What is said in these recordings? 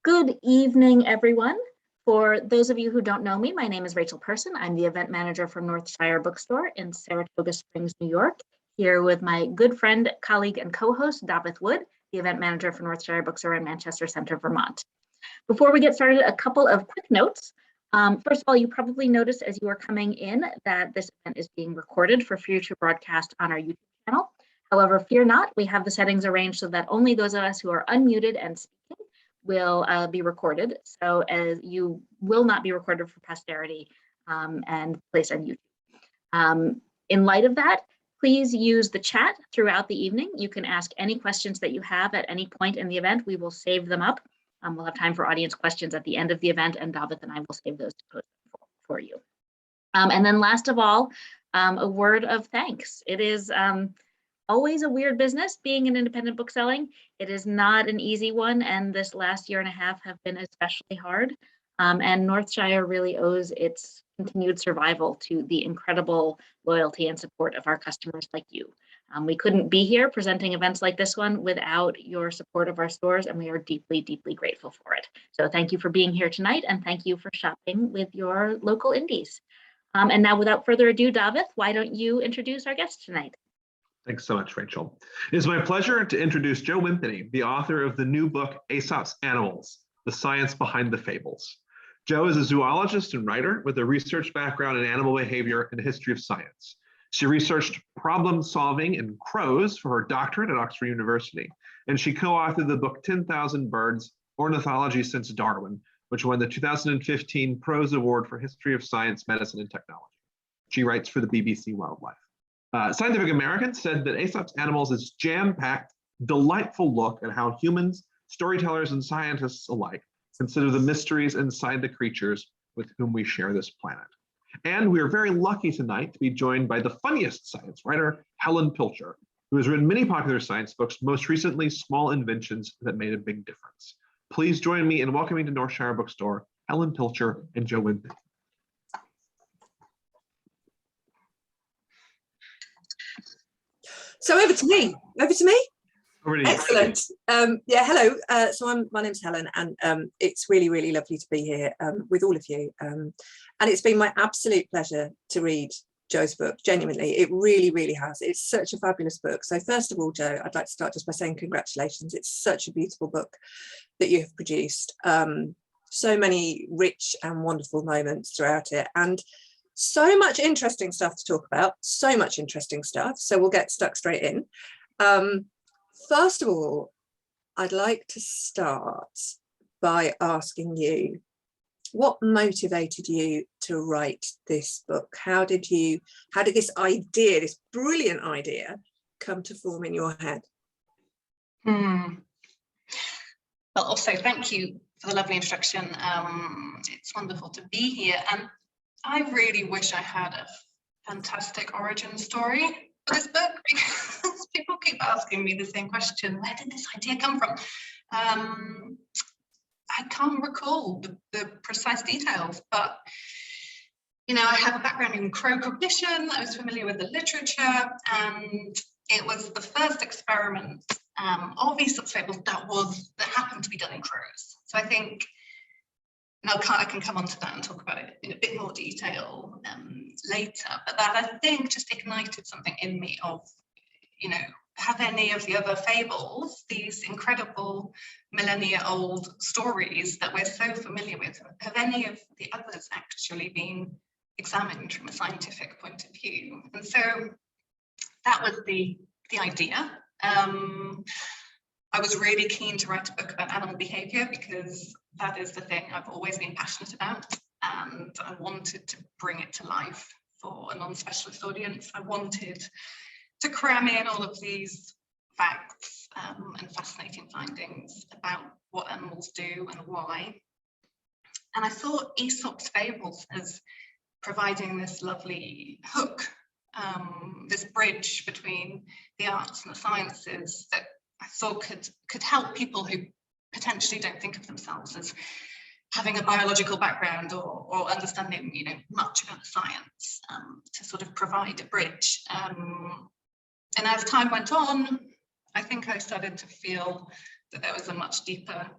Good evening, everyone. For those of you who don't know me, my name is Rachel Person. I'm the event manager for Northshire Bookstore in Saratoga Springs, New York, here with my good friend, colleague, and co-host, Davith Wood, the event manager for Northshire Bookstore in Manchester Center, Vermont. Before we get started, a couple of quick notes. First of all, you probably noticed as you were coming in that this event is being recorded for future broadcast on our YouTube channel. However, fear not, we have the settings arranged so that only those of us who are unmuted and speaking will be recorded. So as you will not be recorded for posterity and placed on YouTube. In light of that, please use the chat throughout the evening. You can ask any questions that you have at any point in the event. We will save them up. We'll have time for audience questions at the end of the event, and Davith and I will save those to post for you. And then last of all, a word of thanks. It is always a weird business being in independent bookselling. It is not an easy one, and this last year and a half have been especially hard. And Northshire really owes its continued survival to the incredible loyalty and support of our customers like you. We couldn't be here presenting events like this one without your support of our stores, and we are deeply, deeply grateful for it. So thank you for being here tonight, and thank you for shopping with your local indies. And now, without further ado, Davith, why don't you introduce our guest tonight? Thanks so much, Rachel. It is my pleasure to introduce Jo Wimpenny, the author of the new book, Aesop's Animals, The Science Behind the Fables. Jo is a zoologist and writer with a research background in animal behavior and history of science. She researched problem solving in crows for her doctorate at Oxford University, and she co-authored the book 10,000 Birds, Ornithology Since Darwin, which won the 2015 Prose Award for History of Science, Medicine, and Technology. She writes for the BBC Wildlife. Scientific American said that Aesop's Animals is jam-packed, delightful look at how humans, storytellers, and scientists alike consider the mysteries inside the creatures with whom we share this planet. And we are very lucky tonight to be joined by the funniest science writer, Helen Pilcher, who has written many popular science books, most recently Small Inventions That Made a Big Difference. Please join me in welcoming to Northshire Bookstore, Helen Pilcher and Jo Wimpenny. So over to me. Over to me. Excellent. Yeah, hello. My name's Helen, and it's really, really lovely to be here with all of you. And it's been my absolute pleasure to read Jo's book. Genuinely, it really, really has. It's such a fabulous book. So first of all, Jo, I'd like to start just by saying congratulations. It's such a beautiful book that you have produced. So many rich and wonderful moments throughout it, and so much interesting stuff to talk about. So much interesting stuff. So we'll get stuck straight in. First of all, I'd like to start by asking you, what motivated you to write this book? How did this idea, this brilliant idea, come to form in your head? Well, also thank you for the lovely introduction. It's wonderful to be here, and I really wish I had a fantastic origin story for this book, because people keep asking me the same question: where did this idea come from? I can't recall the precise details, but I have a background in crow cognition. I was familiar with the literature, and it was the first experiment of Aesops Fables that happened to be done in crows. So I think, and I can come on to that and talk about it in a bit more detail later, but that I think just ignited something in me of, have any of the other fables, these incredible millennia-old stories that we're so familiar with, have any of the others actually been examined from a scientific point of view? And so that was the idea. I was really keen to write a book about animal behavior because that is the thing I've always been passionate about, and I wanted to bring it to life for a non-specialist audience. I wanted to cram in all of these facts and fascinating findings about what animals do and why. And I saw Aesop's Fables as providing this lovely hook, this bridge between the arts and the sciences that I thought could help people who potentially don't think of themselves as having a biological background or understanding, much about the science, to sort of provide a bridge. And as time went on, I think I started to feel that there was a much deeper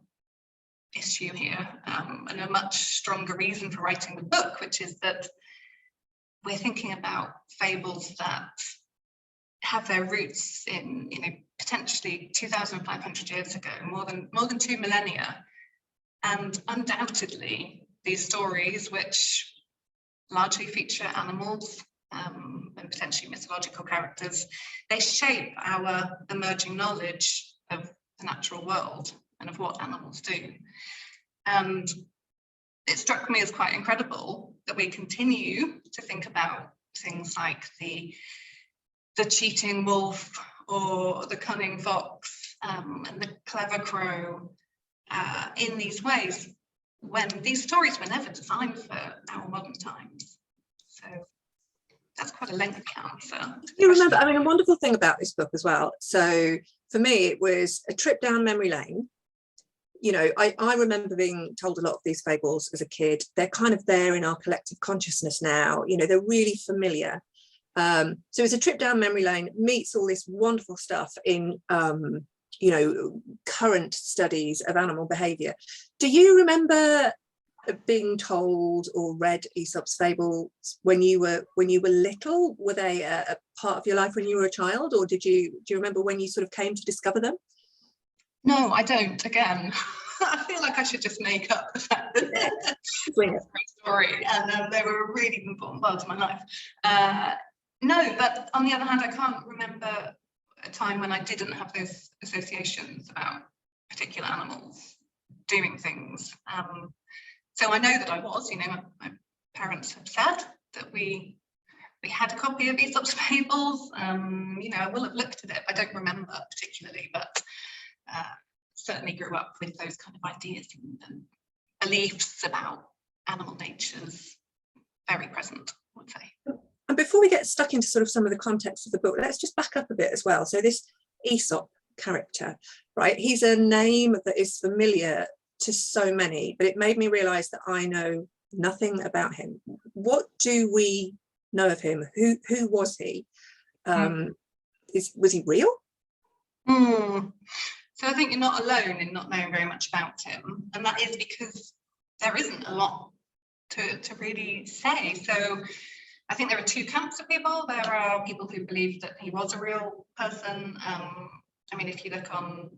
issue here, and a much stronger reason for writing the book, which is that we're thinking about fables that have their roots in, potentially 2,500 years ago, more than 2 millennia, and undoubtedly these stories, which largely feature animals and potentially mythological characters, they shape our emerging knowledge of the natural world and of what animals do. And it struck me as quite incredible that we continue to think about things like the cheating wolf or the cunning fox and the clever crow in these ways, when these stories were never designed for our modern times. So that's quite a lengthy answer. You remember, a wonderful thing about this book as well. So for me, it was a trip down memory lane. I remember being told a lot of these fables as a kid. They're kind of there in our collective consciousness now. They're really familiar. So it's a trip down memory lane, meets all this wonderful stuff in, current studies of animal behaviour. Do you remember being told or read Aesop's Fables when you were little? Were they a part of your life when you were a child, or do you remember when you sort of came to discover them? No, I don't. Again, I feel like I should just make up the fact that it's a great story and they were a really important part of my life. No, but on the other hand, I can't remember a time when I didn't have those associations about particular animals doing things. So I know that I was, my parents have said that we had a copy of Aesop's Fables. I will have looked at it. I don't remember particularly, but certainly grew up with those kind of ideas and beliefs about animal natures very present, I would say. And before we get stuck into sort of some of the context of the book, let's just back up a bit as well. So this Aesop character, right? He's a name that is familiar to so many, but it made me realise that I know nothing about him. What do we know of him? Who was he? Was he real? So I think you're not alone in not knowing very much about him, and that is because there isn't a lot to really say. So I think there are two camps of people. There are people who believe that he was a real person. If you look on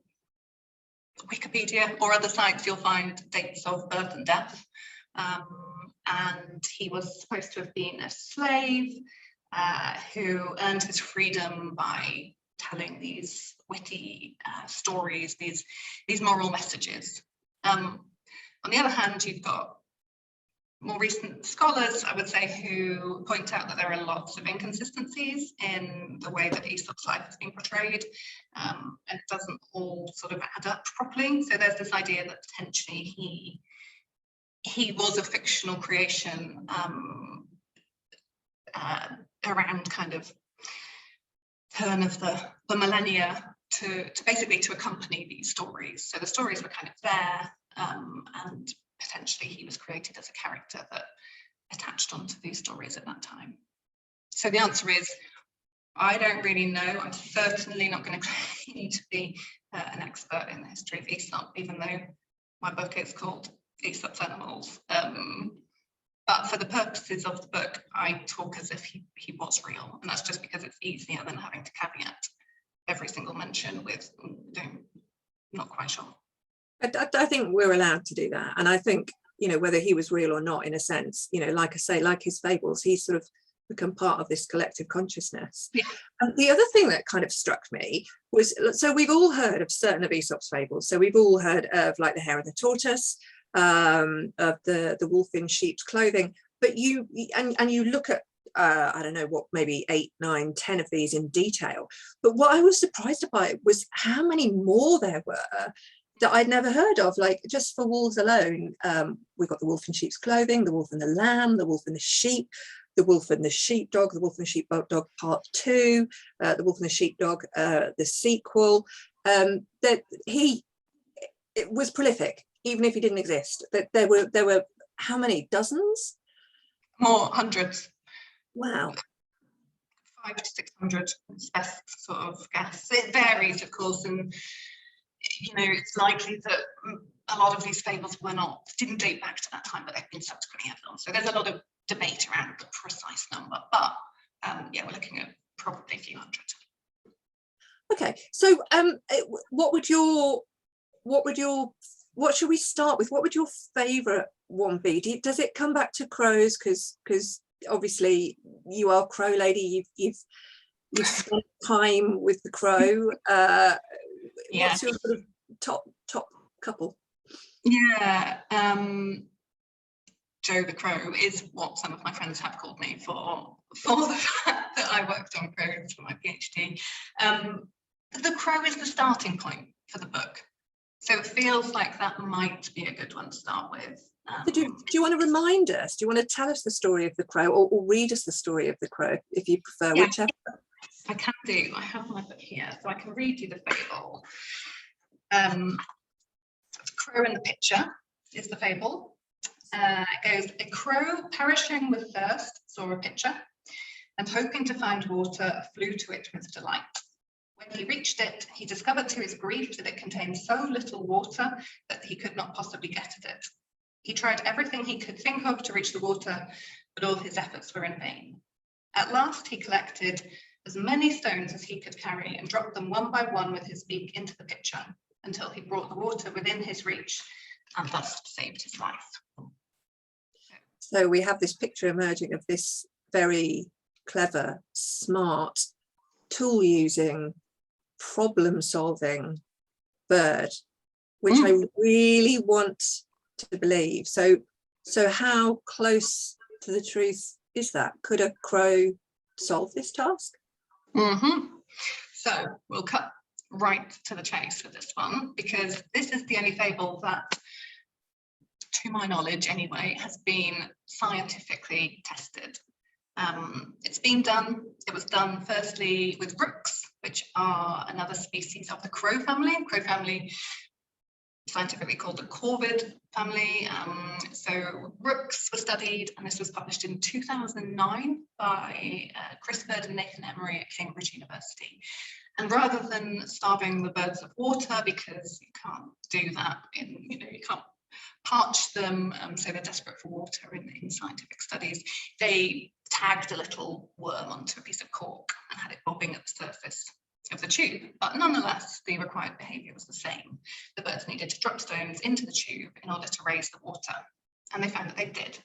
Wikipedia or other sites, you'll find dates of birth and death. And he was supposed to have been a slave who earned his freedom by telling these witty stories, these moral messages. On the other hand, you've got more recent scholars, I would say, who point out that there are lots of inconsistencies in the way that Aesop's life has been portrayed, and it doesn't all sort of add up properly. So there's this idea that potentially he was a fictional creation around kind of turn of the millennia to basically to accompany these stories. So the stories were kind of there, and potentially he was created as a character that attached onto these stories at that time. So the answer is, I don't really know. I'm certainly not going to claim to be an expert in the history of Aesop, even though my book is called Aesop's Animals. But for the purposes of the book, I talk as if he was real, and that's just because it's easier than having to caveat every single mention with not quite sure. I think we're allowed to do that, and I think whether he was real or not, in a sense, like I say, like his fables, he's sort of become part of this collective consciousness. Yeah. And the other thing that kind of struck me was, so we've all heard of certain of Aesop's fables. So we've all heard of like the Hare and the Tortoise, of the wolf in sheep's clothing, but you look at I don't know what, maybe 8, 9, 10 of these in detail, but what I was surprised by was how many more there were that I'd never heard of. Like, just for wolves alone, we've got the wolf in sheep's clothing, the wolf and the lamb, the wolf and the sheep, the wolf and the sheepdog, the wolf and the sheepdog part 2, the wolf and the sheepdog, the sequel. That it was prolific, even if he didn't exist. That there were how many, dozens? More, hundreds. Wow. 500 to 600 is best sort of guess. It varies, of course, and it's likely that a lot of these fables didn't date back to that time, but they've been subsequently added on. So there's a lot of debate around the precise number, but yeah, we're looking at probably a few hundred. Okay, so what should we start with? What would your favourite one be? Does it come back to crows? Because obviously you are crow lady. You've spent time with the crow. Yeah. What's your sort of top couple? Yeah, Jo the Crow is what some of my friends have called me for the fact that I worked on crows for my PhD. The crow is the starting point for the book, so it feels like that might be a good one to start with. Do you want to remind us? Do you want to tell us the story of the crow, or read us the story of the crow, if you prefer? Yeah, whichever? I can do. I have my book here, so I can read you the fable. Crow in the Pitcher is the fable. It goes, a crow perishing with thirst saw a pitcher, and hoping to find water, flew to it with delight. When he reached it, he discovered to his grief that it contained so little water that he could not possibly get at it. He tried everything he could think of to reach the water, but all his efforts were in vain. At last, he collected as many stones as he could carry and dropped them one by one with his beak into the pitcher until he brought the water within his reach and thus saved his life. So we have this picture emerging of this very clever, smart, tool-using, problem-solving bird, which I really want to believe. So how close to the truth is that? Could a crow solve this task? So we'll cut right to the chase with this one, because this is the only fable that, to my knowledge anyway, has been scientifically tested. It's been done. It was done firstly with rooks, which are another species of the crow family. Crow family, scientifically called the corvid family. So rooks were studied, and this was published in 2009 by Chris Bird and Nathan Emery at Cambridge University. And rather than starving the birds of water, because you can't do that you can't parch them, so they're desperate for water in scientific studies, they tagged a little worm onto a piece of cork and had it bobbing at the surface of the tube. But nonetheless, the required behaviour was the same. The birds needed to drop stones into the tube in order to raise the water, and they found that they did.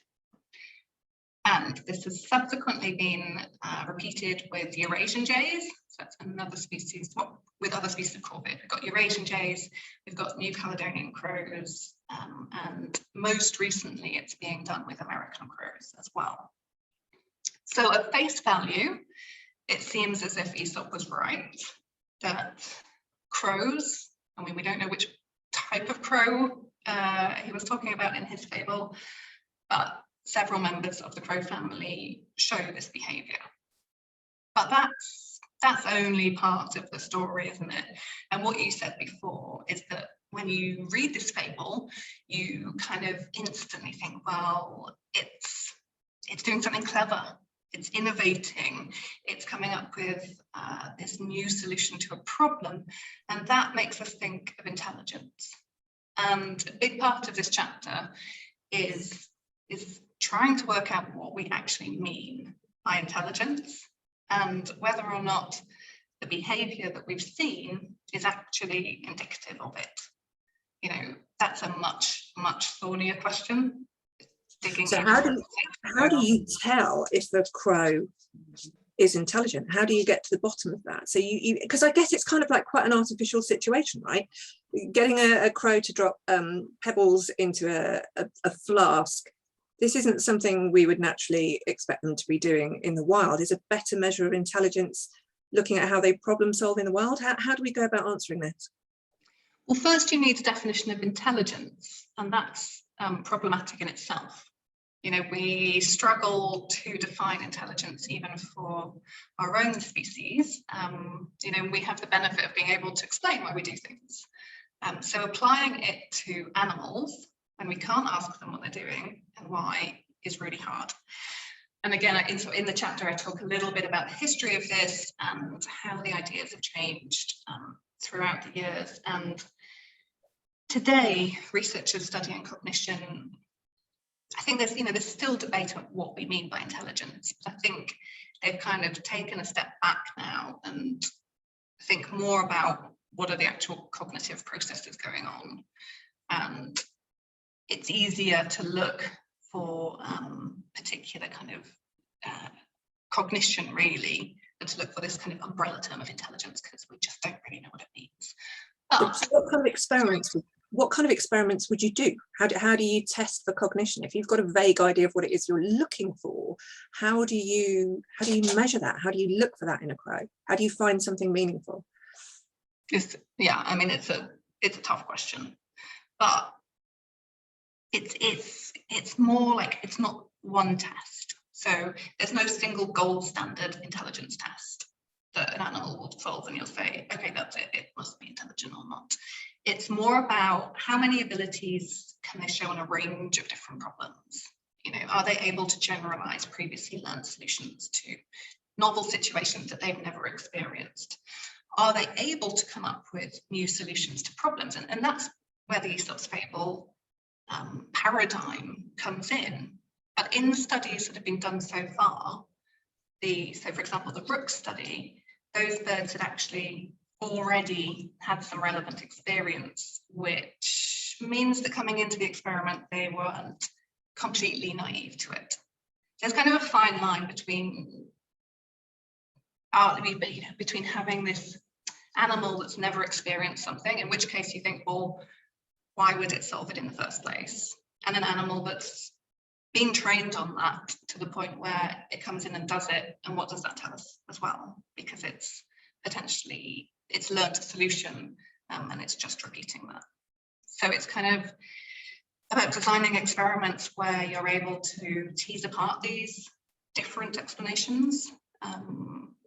And this has subsequently been repeated with Eurasian jays. So that's another species, with other species of corvid. We've got Eurasian jays, we've got New Caledonian crows, and most recently it's being done with American crows as well. So at face value, it seems as if Aesop was right, that crows, I mean, we don't know which type of crow he was talking about in his fable, but several members of the crow family show this behaviour. But that's only part of the story, isn't it? And what you said before is that when you read this fable, you kind of instantly think, well, it's doing something clever. It's innovating, it's coming up with this new solution to a problem, and that makes us think of intelligence. And a big part of this chapter is trying to work out what we actually mean by intelligence, and whether or not the behaviour that we've seen is actually indicative of it. That's a much thornier question. So how do you tell if a crow is intelligent? How do you get to the bottom of that? So because I guess it's kind of like quite an artificial situation, right? Getting a crow to drop pebbles into a flask, this isn't something we would naturally expect them to be doing in the wild. Is a better measure of intelligence looking at how they problem solve in the wild? How do we go about answering this? Well, first you need a definition of intelligence, and that's problematic in itself. We struggle to define intelligence even for our own species. We have the benefit of being able to explain why we do things. So applying it to animals when we can't ask them what they're doing and why is really hard. And again, in the chapter, I talk a little bit about the history of this and how the ideas have changed throughout the years. And today, researchers studying cognition, I think there's still debate on what we mean by intelligence, but I think they've kind of taken a step back now and think more about what are the actual cognitive processes going on. And it's easier to look for particular kind of cognition, really, than to look for this kind of umbrella term of intelligence, because we just don't really know what it means. But so what kind of experiments would you do? How do you test for cognition? If you've got a vague idea of what it is you're looking for, how do you measure that? How do you look for that in a crow? How do you find something meaningful? Yeah, I mean, it's a tough question, but it's more like, it's not one test. So there's no single gold standard intelligence test that an animal will solve and you'll say, okay, that's it, it must be intelligent or not. It's more about how many abilities can they show on a range of different problems. You know, are they able to generalize previously learned solutions to novel situations that they've never experienced? Are they able to come up with new solutions to problems? And that's where the Aesops Fable paradigm comes in. But in the studies that have been done so far, so for example, the rook study, those birds had actually already had some relevant experience, which means that coming into the experiment, they weren't completely naive to it. There's kind of a fine line between having this animal that's never experienced something, in which case you think, well, why would it solve it in the first place? And an animal that's been trained on that to the point where it comes in and does it, and what does that tell us as well? Because it's learned a solution and it's just repeating that. So it's kind of about designing experiments where you're able to tease apart these different explanations.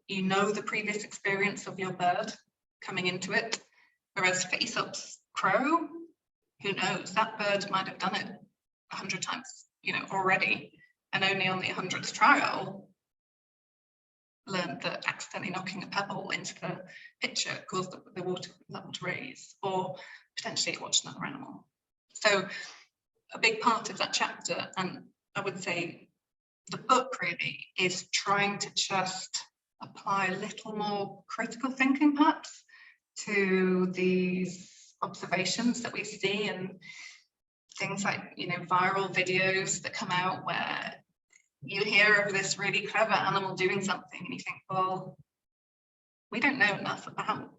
You know the previous experience of your bird coming into it, whereas for Aesop's crow, who knows, that bird might have done it 100 times, already, and only on the 100th trial learned that accidentally knocking a pebble into the pitcher caused the water level to raise, or potentially it watched another animal. So a big part of that chapter, and I would say the book really, is trying to just apply a little more critical thinking perhaps to these observations that we see, and things like viral videos that come out where you hear of this really clever animal doing something and you think, well, we don't know enough about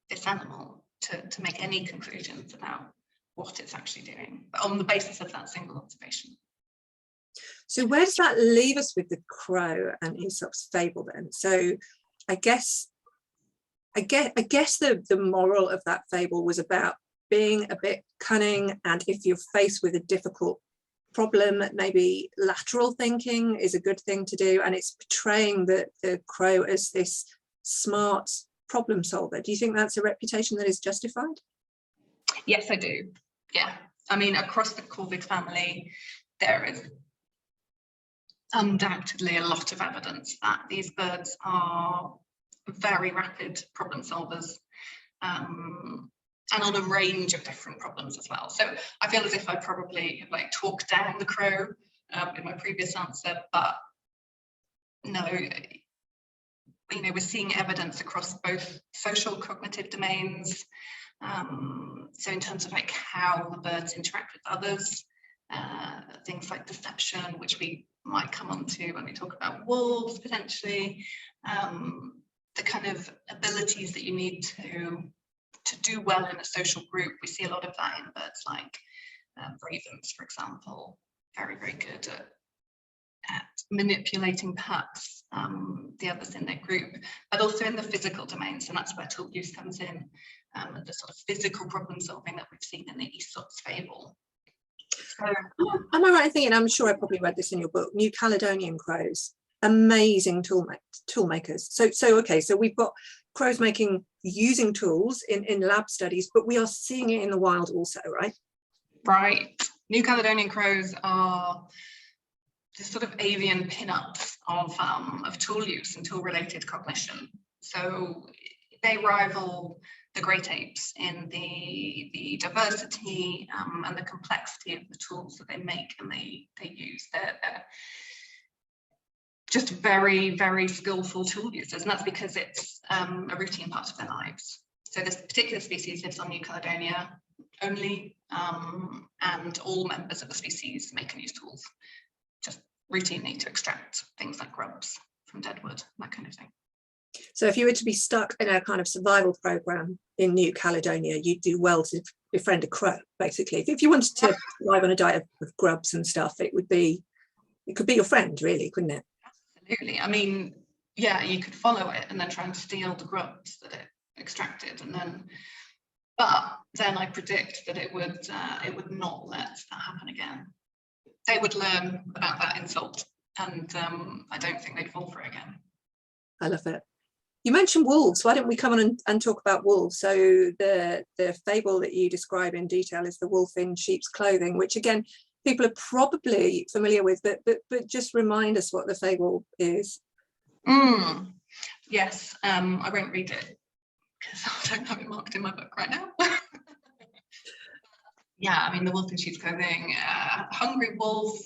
this animal to make any conclusions about what it's actually doing, but on the basis of that single observation. So where does that leave us with the crow and Aesop's fable then? So I guess the moral of that fable was about being a bit cunning, and if you're faced with a difficult problem, maybe lateral thinking is a good thing to do, and it's portraying the crow as this smart problem solver. Do you think that's a reputation that is justified? Yes, I do. Yeah, I mean, across the corvid family, there is undoubtedly a lot of evidence that these birds are very rapid problem solvers, and on a range of different problems as well. So I feel as if I probably talked down the crow in my previous answer, but no, we're seeing evidence across both social cognitive domains, so in terms of how the birds interact with others, things like deception, which we might come on to when we talk about wolves potentially, the kind of abilities that you need to do well in a social group. We see a lot of that in birds like ravens, for example, very, very good at manipulating perhaps the others in their group, but also in the physical domains, and that's where tool use comes in, and the sort of physical problem solving that we've seen in the Aesop's Fable. So, am I right in thinking, I'm sure I probably read this in your book, New Caledonian crows, amazing tool makers. So we've got crows using tools in lab studies, but we are seeing it in the wild also, right? Right. New Caledonian crows are the sort of avian pin-ups of tool use and tool-related cognition. So they rival great apes in the diversity and the complexity of the tools that they make and they use. They're just very, very skillful tool users, and that's because it's a routine part of their lives. So this particular species lives on New Caledonia only, and all members of the species make and use tools, just routinely, to extract things like grubs from dead wood, that kind of thing. So if you were to be stuck in a kind of survival program in New Caledonia, you'd do well to befriend a crow, basically. If you wanted to survive on a diet of grubs and stuff, it could be your friend, really, couldn't it? Absolutely. I mean, yeah, you could follow it and then try and steal the grubs that it extracted, but then I predict that it would not let that happen again. They would learn about that insult, and I don't think they'd fall for it again. I love it. You mentioned wolves. Why don't we come on and talk about wolves? So the fable that you describe in detail is the wolf in sheep's clothing, which again people are probably familiar with, but just remind us what the fable is. Yes, I won't read it because I don't have it marked in my book right now. Yeah, I mean, the wolf in sheep's clothing, hungry wolf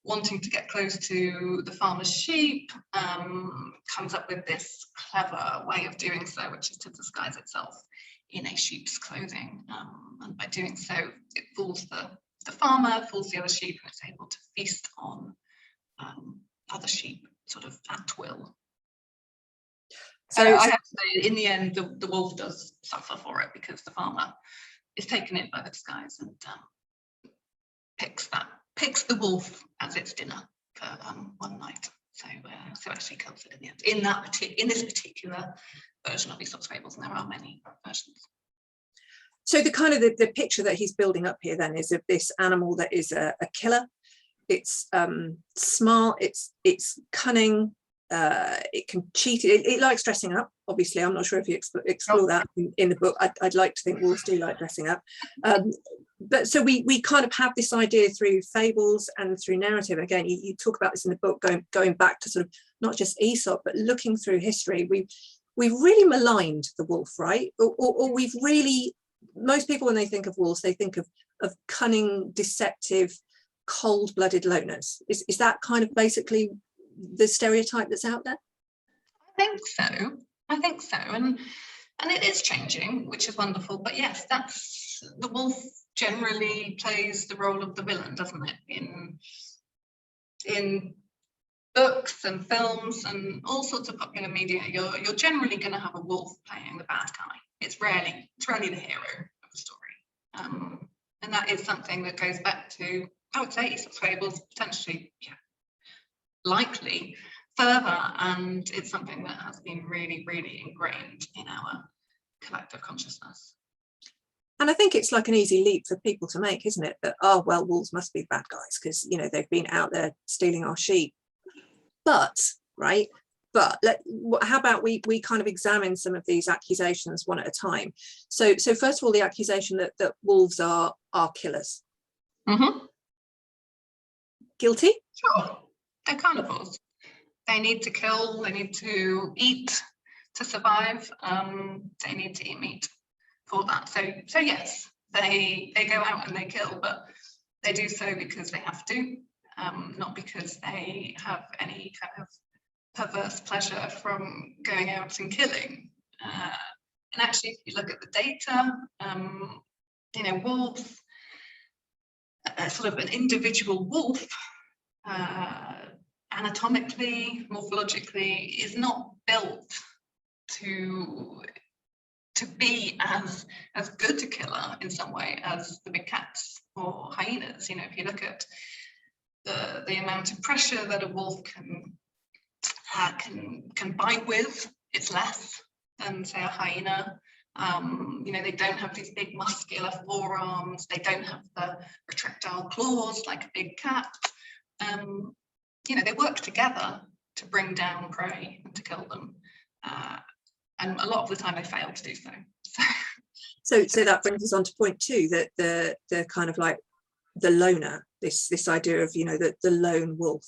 wanting to get close to the farmer's sheep, comes up with this clever way of doing so, which is to disguise itself in a sheep's clothing. And by doing so, it fools the farmer, fools the other sheep, and it's able to feast on other sheep sort of at will. So I have to say, in the end, the wolf does suffer for it, because the farmer is taken in by the disguise and picks the wolf as its dinner for one night. So actually kills it in the end. In this particular version of Aesop's Fables, and there are many versions. So the kind of the picture that he's building up here then is of this animal that is a killer. It's smart, it's cunning, it can cheat, it likes dressing up. Obviously, I'm not sure if you explore that in the book. I'd like to think wolves do like dressing up. But so we kind of have this idea through fables and through narrative. Again, you talk about this in the book, going back to sort of not just Aesop, but looking through history. We've really maligned the wolf, right? Or we've really, most people when they think of wolves, they think of cunning, deceptive, cold-blooded loners. Is that kind of basically the stereotype that's out there? I think so, and it is changing, which is wonderful. But yes, that's the wolf generally plays the role of the villain, doesn't it? In books and films and all sorts of popular media, you're generally going to have a wolf playing the bad guy. It's rarely the hero of the story, and that is something that goes back to, I would say, Aesop's Fables, potentially, likely further, and it's something that has been really, really ingrained in our collective consciousness. And I think it's like an easy leap for people to make, isn't it? That, oh, well, wolves must be bad guys because, you know, they've been out there stealing our sheep. But, right, how about we kind of examine some of these accusations one at a time. So first of all, the accusation that wolves are killers. Mm-hmm. Guilty? Sure, they're carnivores. They need to kill, they need to eat to survive, they need to eat meat for that. So yes, they go out and they kill, but they do so because they have to, not because they have any kind of perverse pleasure from going out and killing. And actually, if you look at the data, you know, wolves, sort of an individual wolf, anatomically, morphologically, is not built to be as good a killer in some way as the big cats or hyenas. You know, if you look at the amount of pressure that a wolf can bite with, it's less than, say, a hyena. You know, they don't have these big muscular forearms. They don't have the retractile claws like a big cat. You know, they work together to bring down prey and to kill them. And a lot of the time they fail to do so. So that brings us on to point two, that the kind of like the loner, this idea of, you know, the lone wolf.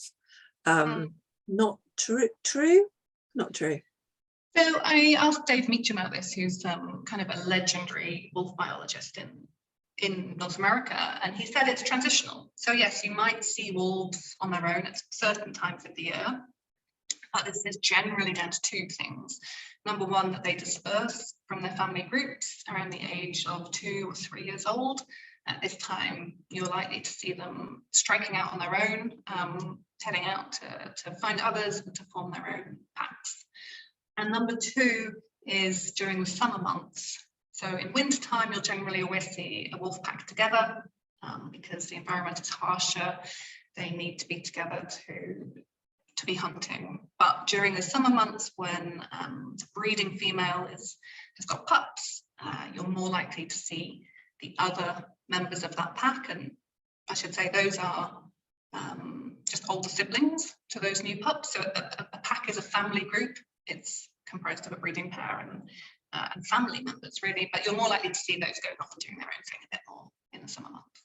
Not true? Not true. So I asked Dave Meacham about this, who's kind of a legendary wolf biologist in North America, and he said it's transitional. So yes, you might see wolves on their own at certain times of the year, but this is generally down to two things. Number one, that they disperse from their family groups around the age of 2 or 3 years old. At this time, you're likely to see them striking out on their own, heading out to find others and to form their own packs. And number two is during the summer months. So in winter time, you'll generally always see a wolf pack together because the environment is harsher. They need to be together to be hunting. But during the summer months, when the breeding female has got pups, you're more likely to see the other members of that pack. And I should say those are just older siblings to those new pups. So a pack is a family group. It's comprised of a breeding pair and family members, really, but you're more likely to see those going off and doing their own thing a bit more in the summer months.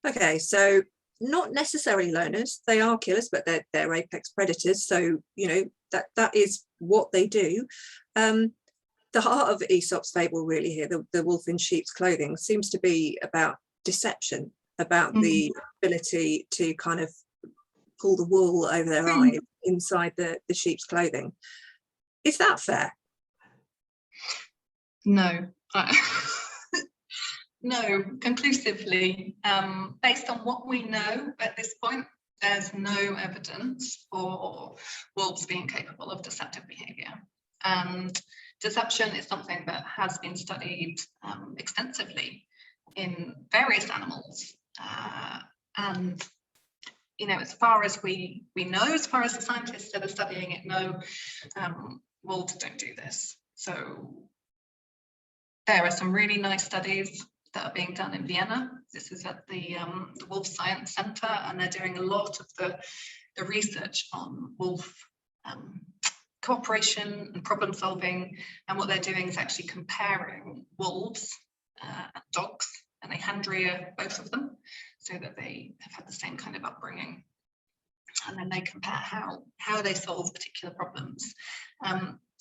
Okay, so not necessarily loners, they are killers, but they're apex predators, so you know that is what they do. The heart of Aesop's fable really here, the wolf in sheep's clothing, seems to be about deception, about the ability to kind of pull the wool over their eyes inside the sheep's clothing. Is that fair? No. No, conclusively. Based on what we know at this point, there's no evidence for wolves being capable of deceptive behaviour. And deception is something that has been studied extensively in various animals. And you know, as far as we know, as far as the scientists that are studying it know, wolves don't do this. So there are some really nice studies that are being done in Vienna. This is at the Wolf Science Centre, and they're doing a lot of the research on wolf cooperation and problem solving. And what they're doing is actually comparing wolves and dogs, and they hand rear both of them so that they have had the same kind of upbringing. And then they compare how they solve particular problems.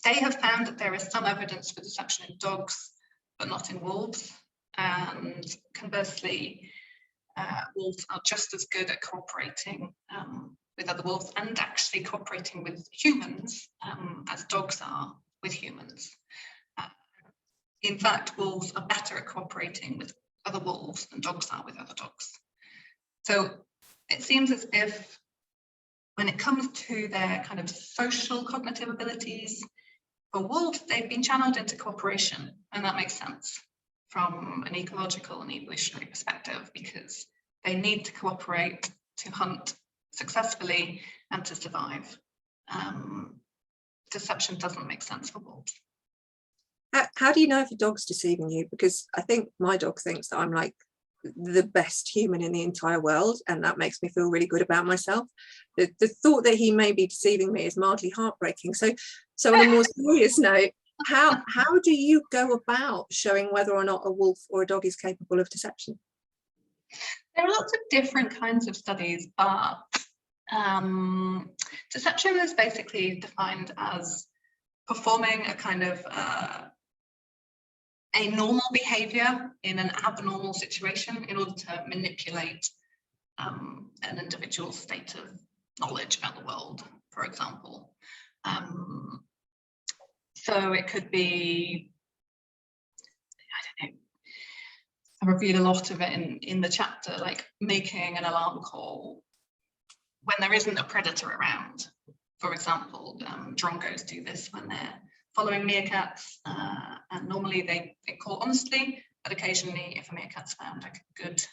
They have found that there is some evidence for deception in dogs, but not in wolves. And conversely, wolves are just as good at cooperating with other wolves and actually cooperating with humans as dogs are with humans. In fact, wolves are better at cooperating with other wolves than dogs are with other dogs. So it seems as if when it comes to their kind of social cognitive abilities, for wolves, they've been channeled into cooperation, and that makes sense from an ecological and evolutionary perspective, because they need to cooperate to hunt successfully and to survive. Deception doesn't make sense for wolves. How do you know if a dog's deceiving you? Because I think my dog thinks that I'm like the best human in the entire world, and that makes me feel really good about myself. The thought that he may be deceiving me is mildly heartbreaking. So on a more serious note, how do you go about showing whether or not a wolf or a dog is capable of deception? There are lots of different kinds of studies, but deception is basically defined as performing a kind of a normal behavior in an abnormal situation in order to manipulate an individual's state of knowledge about the world, for example. So it could be, I don't know, I reviewed a lot of it in the chapter, like making an alarm call when there isn't a predator around. For example, drongos do this when they're following meerkats, and normally they call honestly, but occasionally if a meerkat's found like a good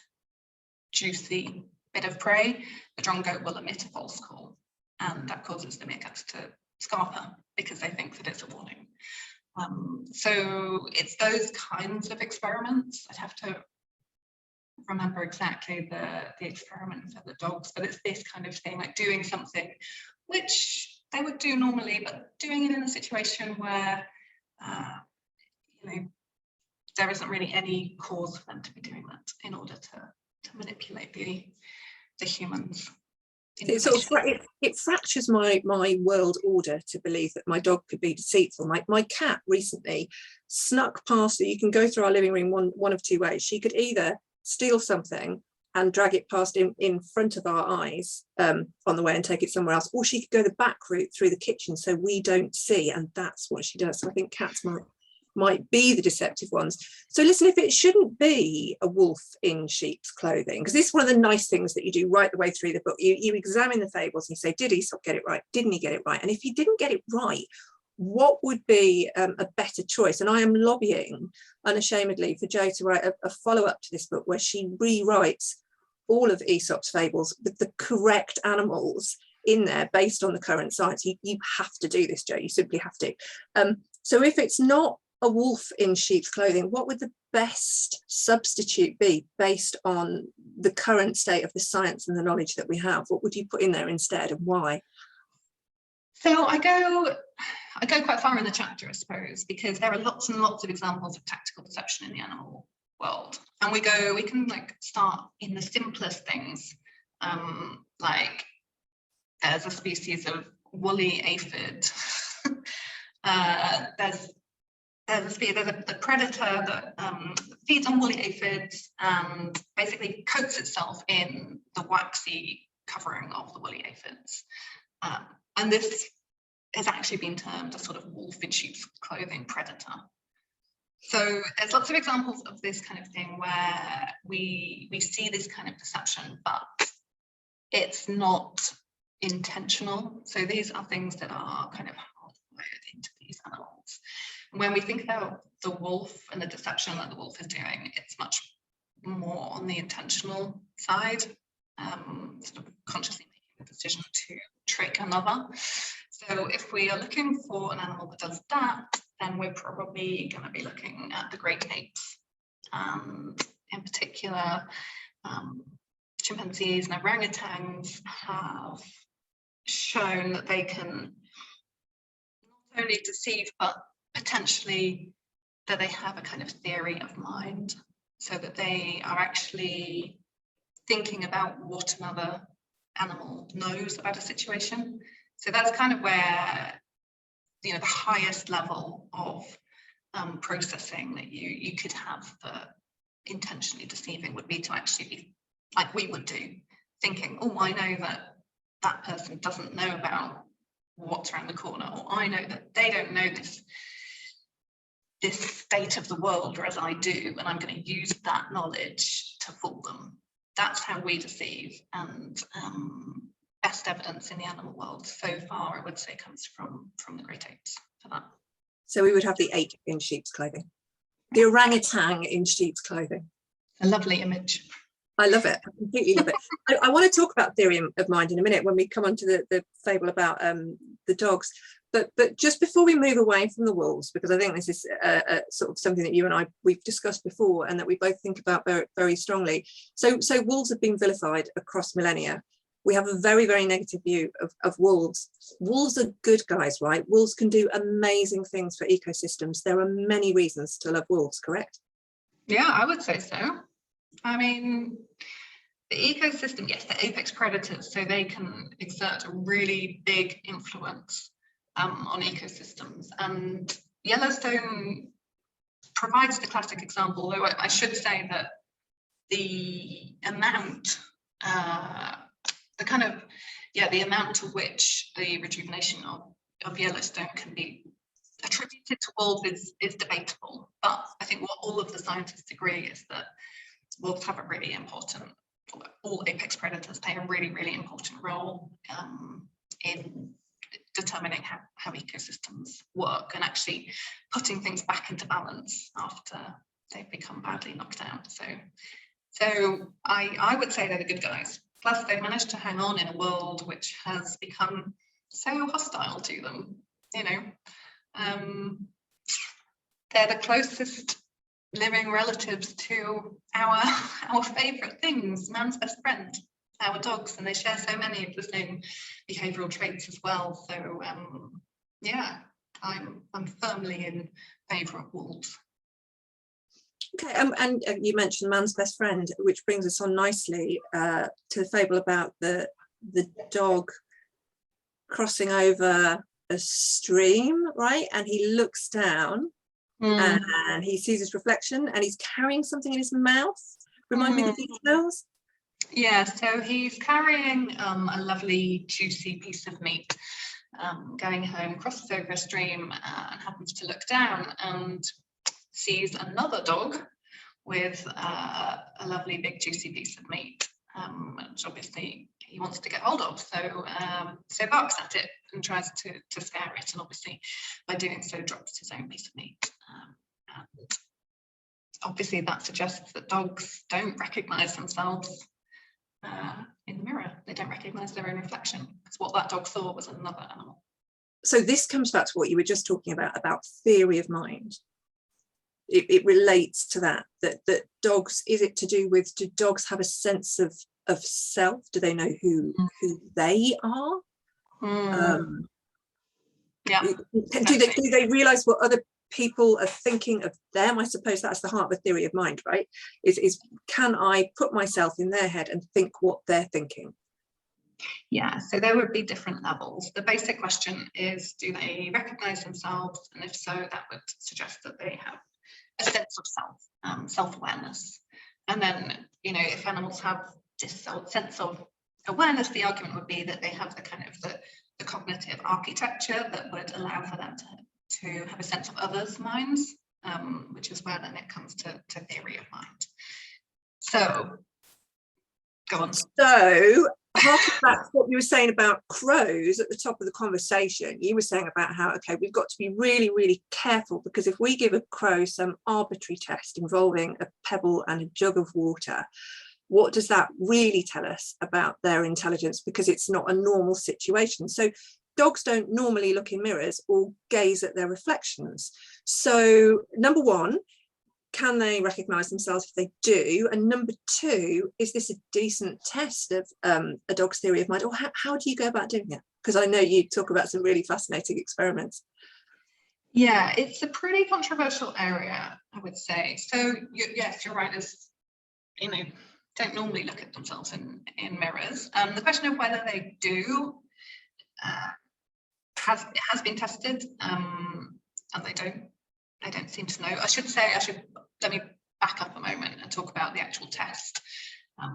juicy bit of prey, the drongo will emit a false call, and that causes the meerkats to scarper because they think that it's a warning. So it's those kinds of experiments. I'd have to remember exactly the experiment for the dogs, but it's this kind of thing, like doing something which they would do normally, but doing it in a situation where you know, there isn't really any cause for them to be doing that in order to manipulate the humans. It sort of it fractures my world order to believe that my dog could be deceitful. My cat recently snuck past. You can go through our living room one of two ways. She could either steal something and drag it past in front of our eyes on the way and take it somewhere else, or she could go the back route through the kitchen so we don't see, and that's what she does. So I think cats might be the deceptive ones. So listen, if it shouldn't be a wolf in sheep's clothing, because this is one of the nice things that you do right the way through the book, you examine the fables and you say, did Aesop get it right? Didn't he get it right? And if he didn't get it right, what would be a better choice? And I am lobbying unashamedly for Jo to write a follow-up to this book where she rewrites all of Aesop's fables with the correct animals in there based on the current science. You have to do this, Jo, you simply have to. So if it's not a wolf in sheep's clothing, what would the best substitute be based on the current state of the science and the knowledge that we have? What would you put in there instead, and why? So I go quite far in the chapter, I suppose, because there are lots and lots of examples of tactical deception in the animal world, and we can like start in the simplest things, like there's a species of woolly aphid. There's a predator that feeds on woolly aphids and basically coats itself in the waxy covering of the woolly aphids. And this has actually been termed a sort of wolf in sheep's clothing predator. So there's lots of examples of this kind of thing where we see this kind of deception, but it's not intentional. So these are things that are kind of hardwired into these animals. When we think about the wolf and the deception that the wolf is doing, it's much more on the intentional side, sort of consciously making the decision to trick another. So if we are looking for an animal that does that, then we're probably going to be looking at the great apes. In particular, chimpanzees and orangutans have shown that they can not only deceive, but potentially that they have a kind of theory of mind, so that they are actually thinking about what another animal knows about a situation. So that's kind of where, the highest level of processing that you could have for intentionally deceiving would be to actually be like we would do, thinking, oh, I know that that person doesn't know about what's around the corner, or I know that they don't know this state of the world, whereas I do, and I'm going to use that knowledge to fool them. That's how we deceive, and best evidence in the animal world so far, I would say, comes from the great apes for that. So we would have the ape in sheep's clothing, the orangutan in sheep's clothing. A lovely image. I love it. I completely love it. I want to talk about theory of mind in a minute when we come on to the fable about the dogs. But just before we move away from the wolves, because I think this is sort of something that you and we've discussed before, and that we both think about very, very strongly. So wolves have been vilified across millennia. We have a very, very negative view of wolves. Wolves are good guys, right? Wolves can do amazing things for ecosystems. There are many reasons to love wolves, correct? Yeah, I would say so. I mean, the ecosystem, yes, they're apex predators, so they can exert a really big influence on ecosystems. And Yellowstone provides the classic example, though I should say that the amount, the amount to which the rejuvenation of Yellowstone can be attributed to wolves is debatable. But I think what all of the scientists agree is that wolves have a really important, all apex predators play a really, really important role in determining how ecosystems work and actually putting things back into balance after they've become badly knocked out. So I would say they're the good guys. Plus, they've managed to hang on in a world which has become so hostile to them. They're the closest living relatives to our favourite things, man's best friend, our dogs, and they share so many of the same behavioural traits as well. So yeah, I'm firmly in favour of wolves. Okay, and you mentioned man's best friend, which brings us on nicely to the fable about the the dog crossing over a stream, right? And he looks down and he sees his reflection and he's carrying something in his mouth. Remind me the details. Yeah, so he's carrying a lovely juicy piece of meat, going home, crosses over a stream and happens to look down and sees another dog with a lovely big juicy piece of meat, which obviously he wants to get hold of. So barks at it and tries to scare it, and obviously by doing so drops his own piece of meat. And obviously that suggests that dogs don't recognise themselves in the mirror. They don't recognise their own reflection, because what that dog saw was another animal. So this comes back to what you were just talking about theory of mind. It relates to that dogs, is it to do with, do dogs have a sense of self? Do they know who they are? Yeah. Do they realize what other people are thinking of them? I suppose that's the heart of a theory of mind, right? Is can I put myself in their head and think what they're thinking? Yeah, so there would be different levels. The basic question is, do they recognize themselves? And if so, that would suggest that they have a sense of self, self-awareness. And then, you know, if animals have this sense of awareness, the argument would be that they have the kind of the cognitive architecture that would allow for them to have a sense of others' minds, which is where then it comes to theory of mind. So, go on. So, harking back to what you were saying about crows at the top of the conversation, you were saying about how, okay, we've got to be really, really careful, because if we give a crow some arbitrary test involving a pebble and a jug of water, what does that really tell us about their intelligence? Because it's not a normal situation. So dogs don't normally look in mirrors or gaze at their reflections. So number one, can they recognise themselves? If they do, and number two, is this a decent test of a dog's theory of mind, or how do you go about doing it? Because I know you talk about some really fascinating experiments. Yeah, it's a pretty controversial area, I would say. So yes, you're right, as you know, don't normally look at themselves in mirrors. The question of whether they do has been tested, and they don't seem to know. Let me back up a moment and talk about the actual test,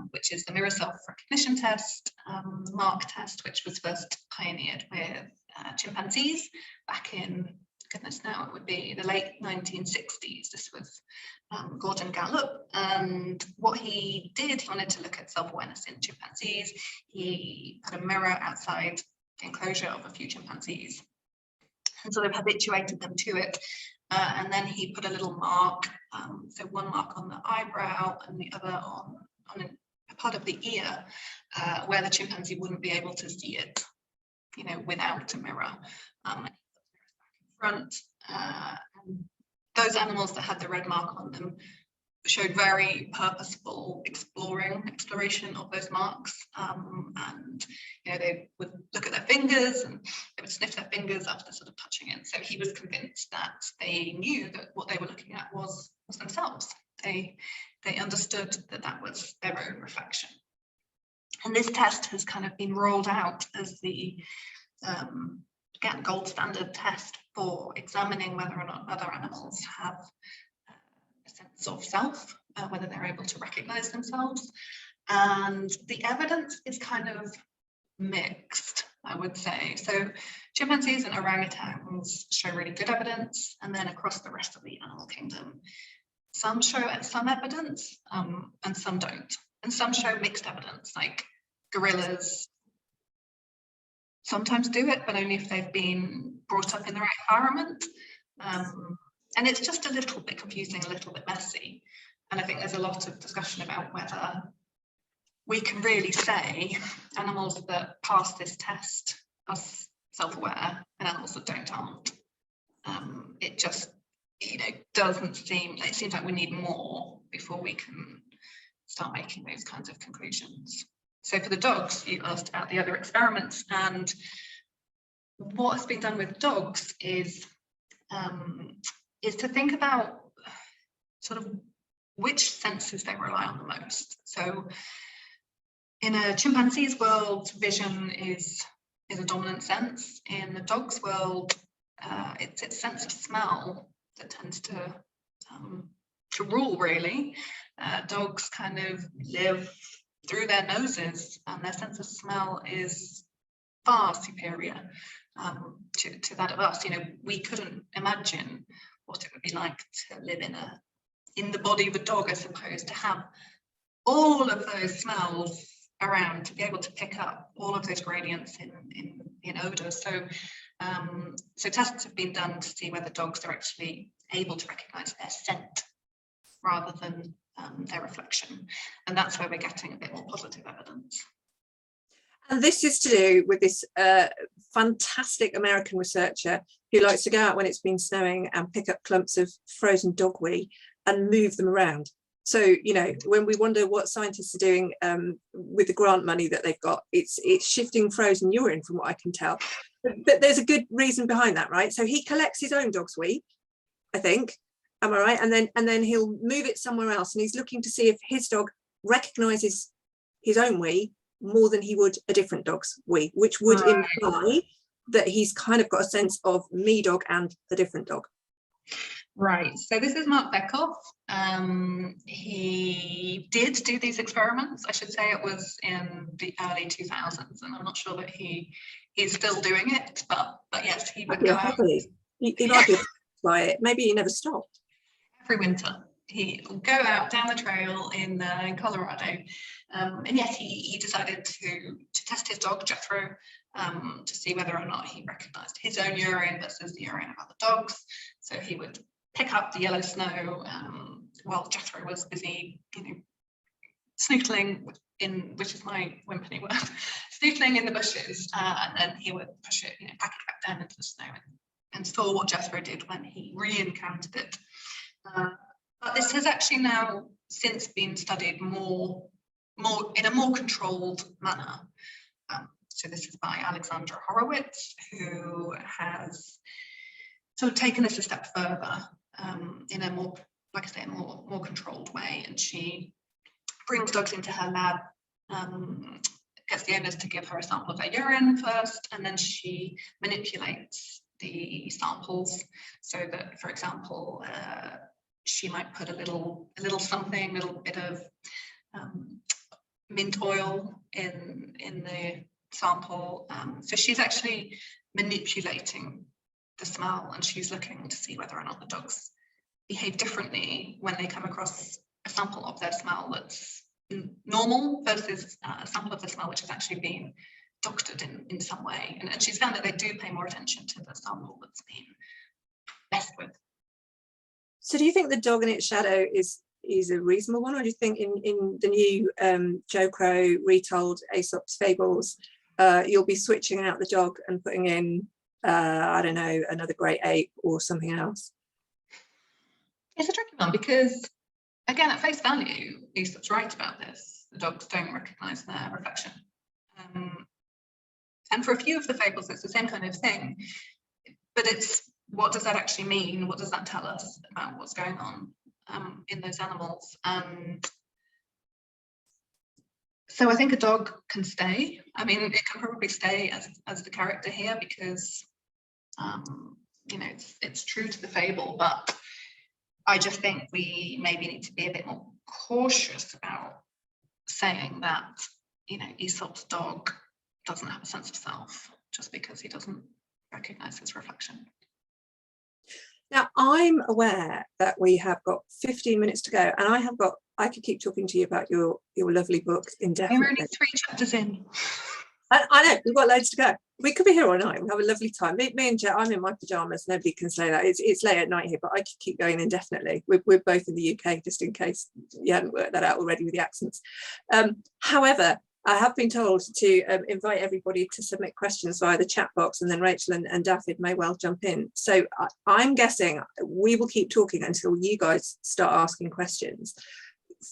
which is the mirror self-recognition test, the mark test, which was first pioneered with chimpanzees back in, goodness, now it would be the late 1960s. This was Gordon Gallup, and what he did, he wanted to look at self-awareness in chimpanzees. He put a mirror outside the enclosure of a few chimpanzees and sort of habituated them to it. And then he put a little mark, so one mark on the eyebrow and the other on a part of the ear, where the chimpanzee wouldn't be able to see it, you know, without a mirror. In front, and those animals that had the red mark on them showed very purposeful exploration of those marks, and you know, they would look at their fingers and they would sniff their fingers after sort of touching it. So he was convinced that they knew that what they were looking at was themselves. They understood that was their own reflection. And this test has kind of been rolled out as the again, gold standard test for examining whether or not other animals have a sense of self, whether they're able to recognize themselves. And the evidence is kind of mixed, I would say. So chimpanzees and orangutans show really good evidence, and then across the rest of the animal kingdom, some show some evidence and some don't. And some show mixed evidence, like gorillas sometimes do it, but only if they've been brought up in the right environment. And it's just a little bit confusing, a little bit messy. And I think there's a lot of discussion about whether we can really say animals that pass this test are self-aware and animals that don't aren't. It just, you know, doesn't seem, it seems like we need more before we can start making those kinds of conclusions. So for the dogs, you asked about the other experiments, and what has been done with dogs is to think about sort of which senses they rely on the most. So in a chimpanzee's world, vision is a dominant sense. In the dog's world, it's its sense of smell that tends to rule, really. Dogs kind of live through their noses, and their sense of smell is far superior to that of us. You know, we couldn't imagine what it would be like to live in the body of a dog, I suppose, to have all of those smells around, to be able to pick up all of those gradients in odour. So tests have been done to see whether dogs are actually able to recognise their scent rather than their reflection, and that's where we're getting a bit more positive evidence. And this is to do with this fantastic American researcher who likes to go out when it's been snowing and pick up clumps of frozen dog wee and move them around. So, you know, when we wonder what scientists are doing with the grant money that they've got, it's shifting frozen urine, from what I can tell. But there's a good reason behind that, right? So he collects his own dog's wee, I think. Am I right? And then he'll move it somewhere else, and he's looking to see if his dog recognises his own wee more than he would a different dog's wee, which would imply that he's kind of got a sense of me dog and a different dog. Right, so this is Mark Beckhoff. He did do these experiments. I should say it was in the early 2000s, and I'm not sure that he is still doing it, but yes, he would go out. He might be by it. Maybe he never stopped. Every winter, he will go out down the trail in Colorado, and yes, he decided to test his dog Jethro to see whether or not he recognised his own urine versus the urine of other dogs. So he would pick up the yellow snow while Jethro was busy, you know, snootling in, which is my Wimpenny word, snootling in the bushes, and then he would push it, you know, pack it back down into the snow and saw what Jethro did when he re-encountered it. But this has actually now since been studied more in a more controlled manner. So this is by Alexandra Horowitz, who has sort of taken this a step further in a more, like I say, a more controlled way. And she brings dogs into her lab, gets the owners to give her a sample of their urine first, and then she manipulates the samples so that, for example, she might put a little bit of mint oil in the sample. So she's actually manipulating the smell, and she's looking to see whether or not the dogs behave differently when they come across a sample of their smell that's normal versus a sample of the smell which has actually been doctored in some way. And she's found that they do pay more attention to the sample that's been messed with. So do you think the dog in its shadow is a reasonable one, or do you think in the new Joe Crow retold Aesop's Fables, you'll be switching out the dog and putting in, I don't know, another great ape or something else? It's a tricky one because, again, at face value, Aesop's right about this. The dogs don't recognise their reflection. And for a few of the fables, it's the same kind of thing. But it's, what does that actually mean? What does that tell us about what's going on in those animals? And so I think a dog can stay. I mean, it can probably stay as the character here because, you know, it's true to the fable, but I just think we maybe need to be a bit more cautious about saying that, you know, Aesop's dog doesn't have a sense of self just because he doesn't recognise his reflection. Now, I'm aware that we have got 15 minutes to go, and I could keep talking to you about your lovely book indefinitely. We're only 3 chapters in. I know, we've got loads to go. We could be here all night. We'll have a lovely time. Me and Jet, I'm in my pyjamas. Nobody can say that. It's late at night here, but I could keep going indefinitely. We're both in the UK, just in case you hadn't worked that out already with the accents. However, I have been told to invite everybody to submit questions via the chat box, and then Rachel and David may well jump in. So I'm guessing we will keep talking until you guys start asking questions.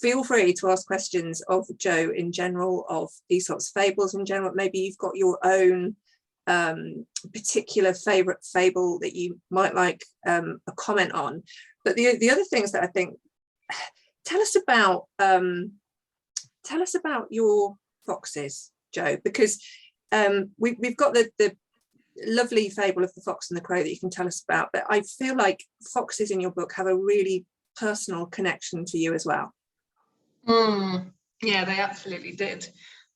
Feel free to ask questions of Jo in general, of Aesop's Fables in general. Maybe you've got your own particular favourite fable that you might like a comment on. But the other things that I think, tell us about your foxes, Jo? Because we've got the lovely fable of the fox and the crow that you can tell us about, but I feel like foxes in your book have a really personal connection to you as well. Yeah, they absolutely did,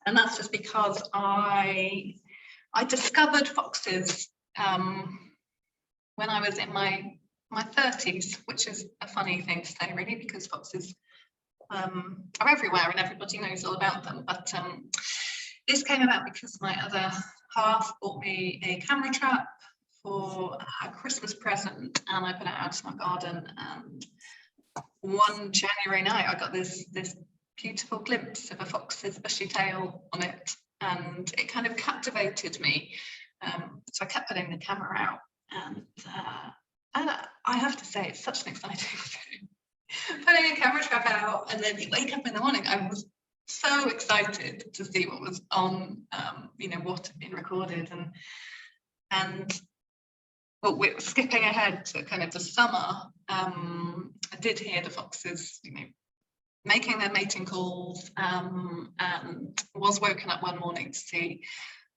and that's just because I discovered foxes when I was in my 30s, which is a funny thing to say, really, because foxes are everywhere and everybody knows all about them. But this came about because my other half bought me a camera trap for a Christmas present, and I put it out in my garden. And one January night, I got this beautiful glimpse of a fox's bushy tail on it, and it kind of captivated me. So I kept putting the camera out, and I have to say, it's such an exciting thing. Putting a camera trap out, and then you wake up in the morning. I was so excited to see what was on, what had been recorded, and well, we're skipping ahead to kind of the summer. I did hear the foxes, making their mating calls, and was woken up one morning to see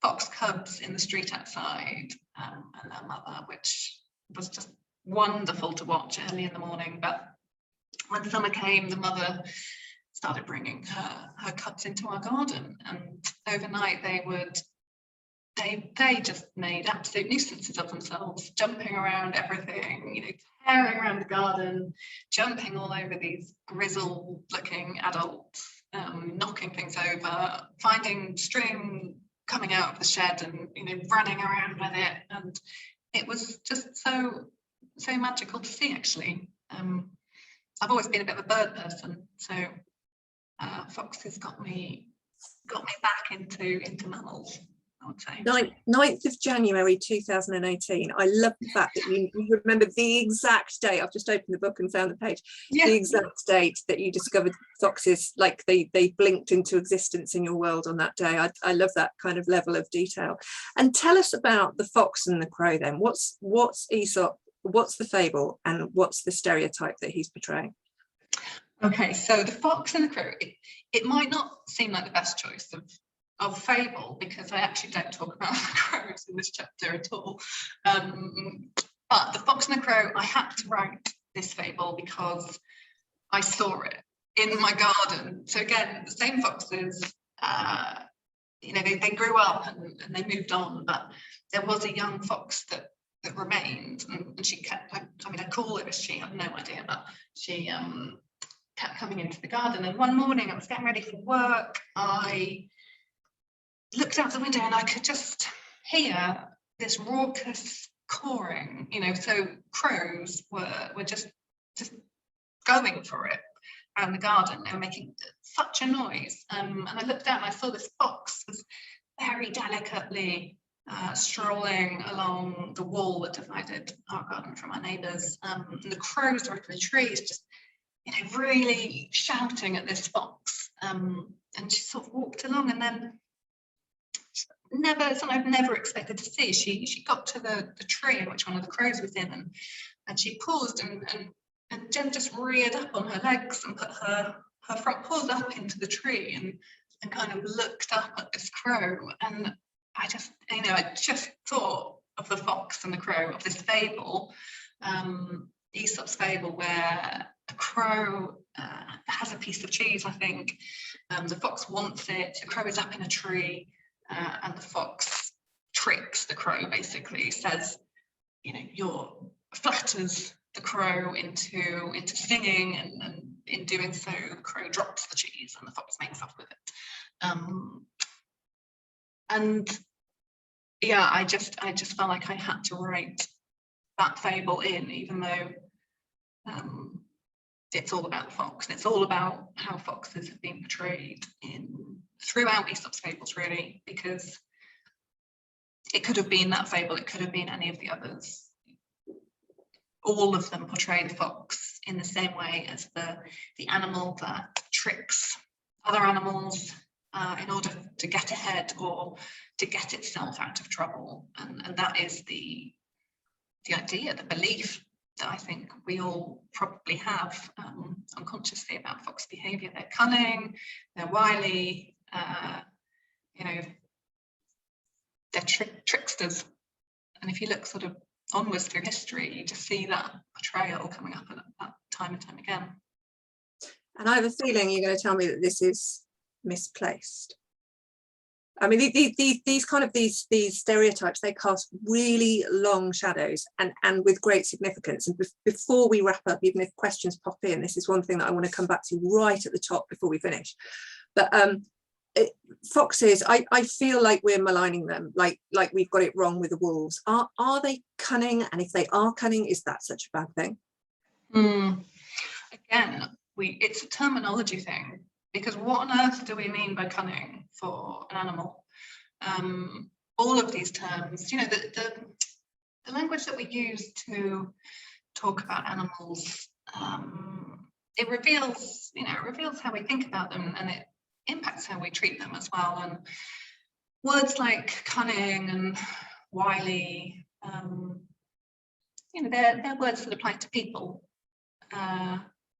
fox cubs in the street outside, and their mother, which was just wonderful to watch early in the morning. But when summer came, the mother started bringing her cubs into our garden, and overnight they just made absolute nuisances of themselves, jumping around everything, tearing around the garden, jumping all over these grizzled looking adults, knocking things over, finding string coming out of the shed and running around with it. And it was just so magical to see, actually. I've always been a bit of a bird person, so foxes got me back into mammals, I would say. 9th of January 2018. I love the fact that you remember the exact date. I've just opened the book and found the page. Yeah. The exact date that you discovered foxes, like they blinked into existence in your world on that day. I love that kind of level of detail. And tell us about the fox and the crow then. What's Aesop? What's the fable, and what's the stereotype that he's portraying? Okay, so the fox and the crow, it might not seem like the best choice of fable, because I actually don't talk about the crows in this chapter at all. But the fox and the crow, I had to write this fable because I saw it in my garden. So again, the same foxes, they grew up and they moved on, but there was a young fox that remained, and she kept, I call it a she, I have no idea, but she kept coming into the garden. And one morning I was getting ready for work, I looked out the window and I could just hear this raucous cawing, so crows were just going for it around the garden. They were making such a noise, and I looked down and I saw this fox was very delicately strolling along the wall that divided our garden from our neighbours, and the crows were up in the trees, just really shouting at this fox, and she sort of walked along, and then something I've never expected to see. She got to the tree in which one of the crows was in, and she paused, and Jen just reared up on her legs and put her front paws up into the tree and kind of looked up at this crow. And I just thought of the fox and the crow, of this fable, Aesop's fable, where the crow has a piece of cheese, I think. The fox wants it, the crow is up in a tree, and the fox tricks the crow, basically says, flatters the crow into singing, and in doing so, the crow drops the cheese and the fox makes off with it. And yeah, I just felt like I had to write that fable in, even though it's all about the fox, and it's all about how foxes have been portrayed throughout Aesop's fables, really, because it could have been that fable, it could have been any of the others. All of them portray the fox in the same way as the animal that tricks other animals in order to get ahead or to get itself out of trouble. And that is the idea, the belief that I think we all probably have unconsciously about fox behaviour. They're cunning, they're wily, you know, they're tricksters. And if you look sort of onwards through history, you just see that portrayal coming up at time and time again. And I have a feeling you're going to tell me that this is misplaced. I mean, these stereotypes, they cast really long shadows and with great significance. And before we wrap up, even if questions pop in, this is one thing that I want to come back to right at the top before we finish. But foxes, I feel like we're maligning them, like we've got it wrong with the wolves. Are they cunning? And if they are cunning, is that such a bad thing? Again, it's a terminology thing, because what on earth do we mean by cunning for an animal? All of these terms, you know, the language that we use to talk about animals, it reveals how we think about them, and it impacts how we treat them as well. And words like cunning and wily, you know, they're words that apply to people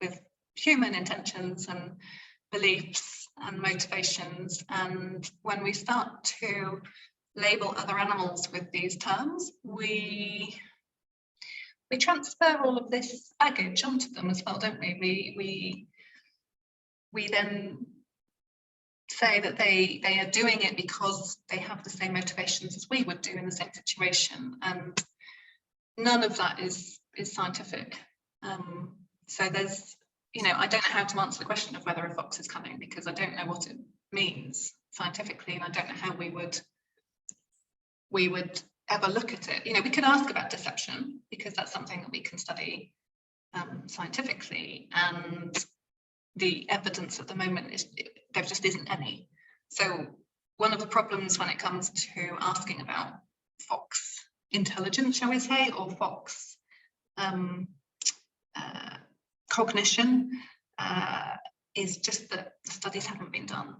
with human intentions and beliefs and motivations. And when we start to label other animals with these terms, we transfer all of this baggage onto them as well, don't we? We then say that they are doing it because they have the same motivations as we would do in the same situation, and none of that is scientific. So there's, you know, I don't know how to answer the question of whether a fox is cunning, because I don't know what it means scientifically, and I don't know how we would ever look at it. You know, we could ask about deception, because that's something that we can study scientifically, and the evidence at the moment is there just isn't any. So one of the problems when it comes to asking about fox intelligence, shall we say, or fox cognition, is just that studies haven't been done.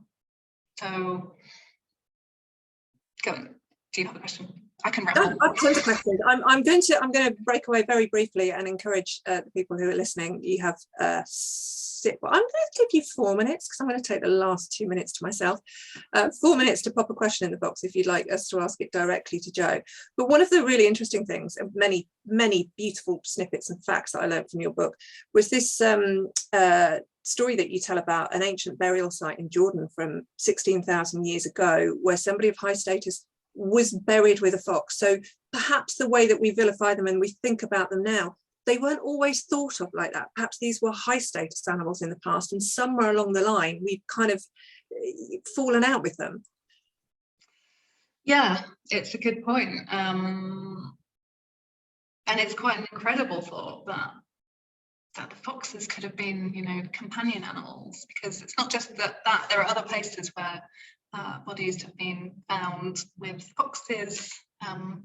So go on. Do you have a question? I can wrap up. I've tons of questions. I'm going to break away very briefly and encourage the people who are listening. You have well, I'm going to give you 4 minutes, because I'm going to take the last 2 minutes to myself. 4 minutes to pop a question in the box if you'd like us to ask it directly to Jo. But one of the really interesting things, and many beautiful snippets and facts that I learned from your book, was this story that you tell about an ancient burial site in Jordan from 16,000 years ago, where somebody of high status was buried with a fox. So perhaps the way that we vilify them and we think about them now, they weren't always thought of like that. Perhaps these were high status animals in the past, and somewhere along the line we've kind of fallen out with them. Yeah, it's a good point. And it's quite an incredible thought that the foxes could have been, you know, companion animals, because it's not just that there are other places where bodies have been found with foxes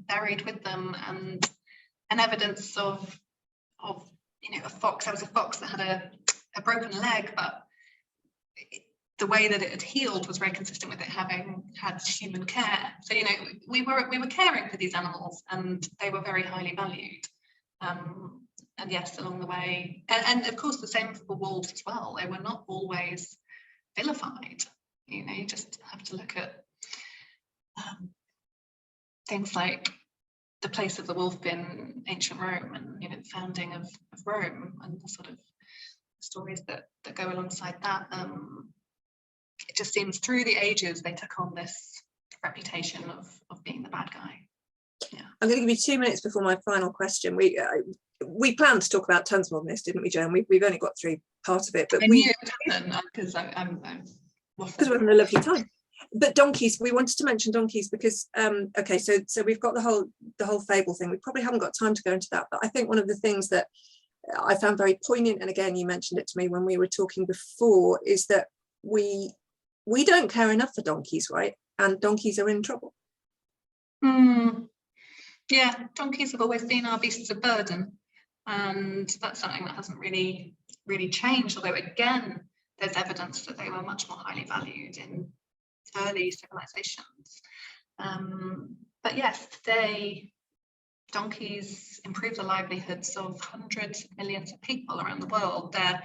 buried with them, and evidence of you know, a fox. There was a fox that had a broken leg, but the way that it had healed was very consistent with it having had human care. So, you know, we were caring for these animals, and they were very highly valued. And yes, along the way, and of course the same for wolves as well. They were not always vilified. You know, you just have to look at things like the place of the wolf in ancient Rome, and, you know, the founding of Rome, and the sort of stories that go alongside that. It just seems through the ages they took on this reputation of being the bad guy. Yeah. I'm going to give you 2 minutes before my final question. We planned to talk about tons more than this, didn't we, Jo? And we've only got through part of it, but because I'm we're having a lovely time. But donkeys, we wanted to mention donkeys because okay, so we've got the whole fable thing. We probably haven't got time to go into that, but I think one of the things that I found very poignant, and again you mentioned it to me when we were talking before, is that we don't care enough for donkeys, right? And donkeys are in trouble. Yeah, donkeys have always been our beasts of burden, and that's something that hasn't really changed, although again there's evidence that they were much more highly valued in early civilizations. But yes, today donkeys improve the livelihoods of hundreds of millions of people around the world. They're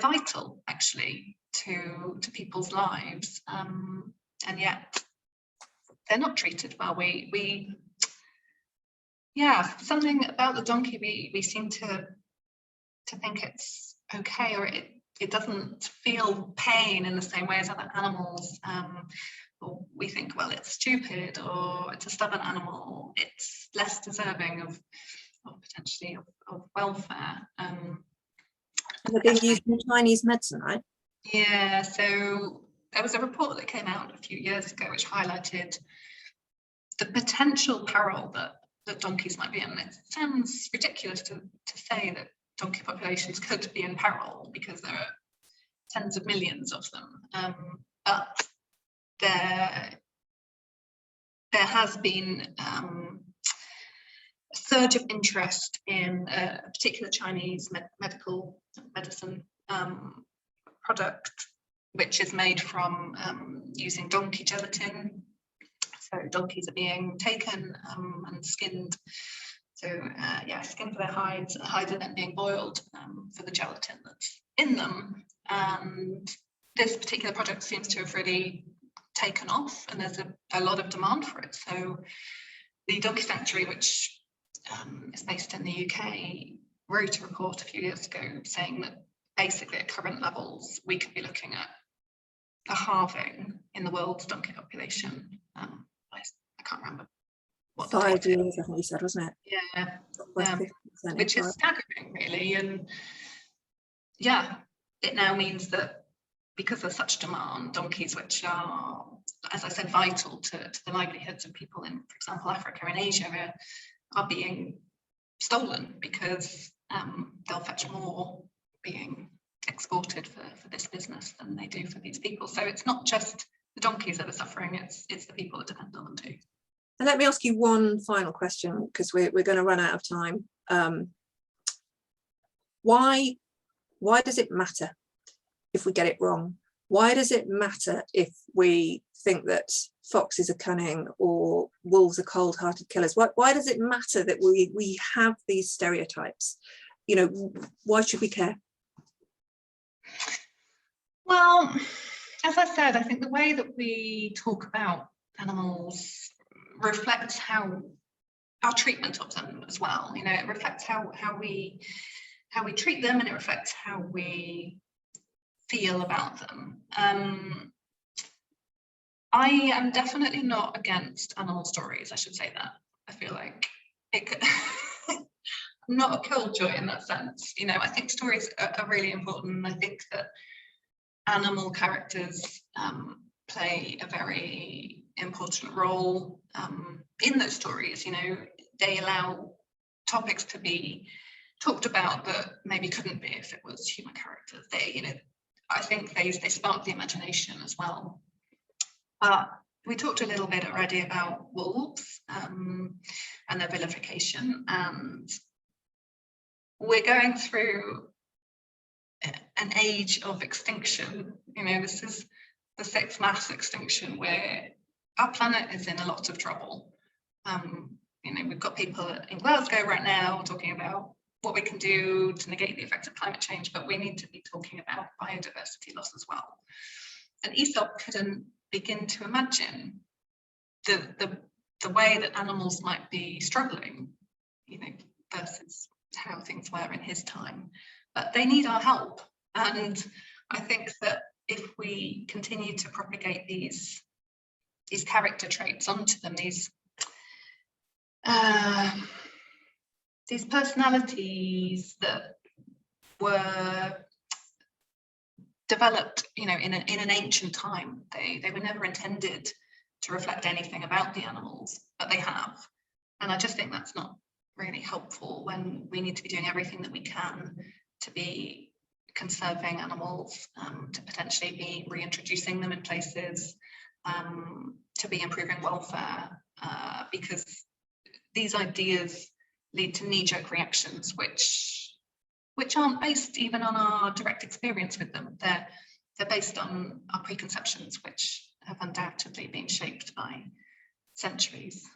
vital, actually, to people's lives. and yet they're not treated well. Yeah, something about the donkey, we seem to think it's okay, or it doesn't feel pain in the same way as other animals. Or we think, well, it's stupid, or it's a stubborn animal, it's less deserving of potentially of welfare. And they're being used in Chinese medicine, right? Yeah, so there was a report that came out a few years ago which highlighted the potential peril that donkeys might be in. It sounds ridiculous to say that donkey populations could be in peril because there are tens of millions of them, but there has been a surge of interest in a particular Chinese medicine product, which is made from using donkey gelatin. So donkeys are being taken and skinned. So skinned for their hides are then being boiled for the gelatin that's in them. And this particular product seems to have really taken off, and there's a lot of demand for it. So the Donkey Sanctuary, which is based in the UK, wrote a report a few years ago saying that basically at current levels, we could be looking at a halving in the world's donkey population. I can't remember what 5 years, I think you said, wasn't it? Yeah, which is staggering, really. And yeah, it now means that because there's such demand, donkeys, which are, as I said, vital to the livelihoods of people in, for example, Africa and Asia, are being stolen because they'll fetch more being exported for this business than they do for these people. So it's not just the donkeys that are suffering, it's the people that depend on them too. And let me ask you one final question, because we're going to run out of time. Why does it matter if we get it wrong? Why does it matter if we think that foxes are cunning or wolves are cold-hearted killers? Why does it matter that we have these stereotypes? You know, why should we care? Well, as I said, I think the way that we talk about animals reflects how our treatment of them as well. You know, it reflects how we treat them, and it reflects how we feel about them. I am definitely not against animal stories, I should say that. I feel like it could I'm not a killjoy in that sense. You know, I think stories are really important. I think that animal characters play a very important role in those stories. You know, they allow topics to be talked about that maybe couldn't be if it was human characters. They, you know, I think they spark the imagination as well. We talked a little bit already about wolves and their vilification, and we're going through an age of extinction. You know, this is the 6th mass extinction where our planet is in a lot of trouble. You know, we've got people in Glasgow right now talking about what we can do to negate the effects of climate change, but we need to be talking about biodiversity loss as well. And Aesop couldn't begin to imagine the way that animals might be struggling, you know, versus how things were in his time. But they need our help. And I think that if we continue to propagate these character traits onto them, these personalities that were developed, you know, in an ancient time, they were never intended to reflect anything about the animals, but they have. And I just think that's not really helpful when we need to be doing everything that we can to be conserving animals, to potentially be reintroducing them in places, to be improving welfare, because these ideas lead to knee-jerk reactions which aren't based even on our direct experience with them. They're based on our preconceptions, which have undoubtedly been shaped by centuries,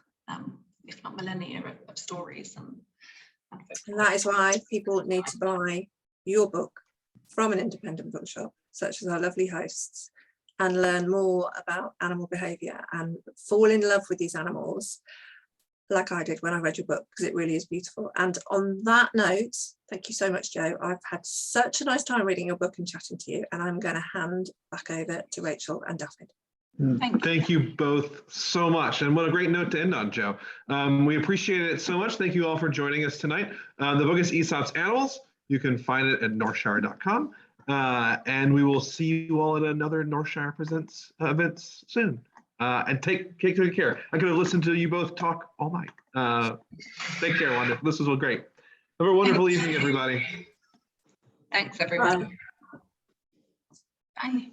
if not millennia of stories. And that is why people need to buy your book from an independent bookshop, such as our lovely hosts, and learn more about animal behaviour and fall in love with these animals like I did when I read your book, because it really is beautiful. And on that note, thank you so much, Jo. I've had such a nice time reading your book and chatting to you, and I'm going to hand back over to Rachel and Daphne. Thank you both so much. And what a great note to end on, Jo. We appreciate it so much. Thank you all for joining us tonight. The book is Aesop's Animals. You can find it at northshire.com. And we will see you all at another Northshire Presents events soon. And take good care. I could have listened to you both talk all night. Take care, wonderful. This was great. Have a wonderful evening, everybody. Thanks, everyone. Bye.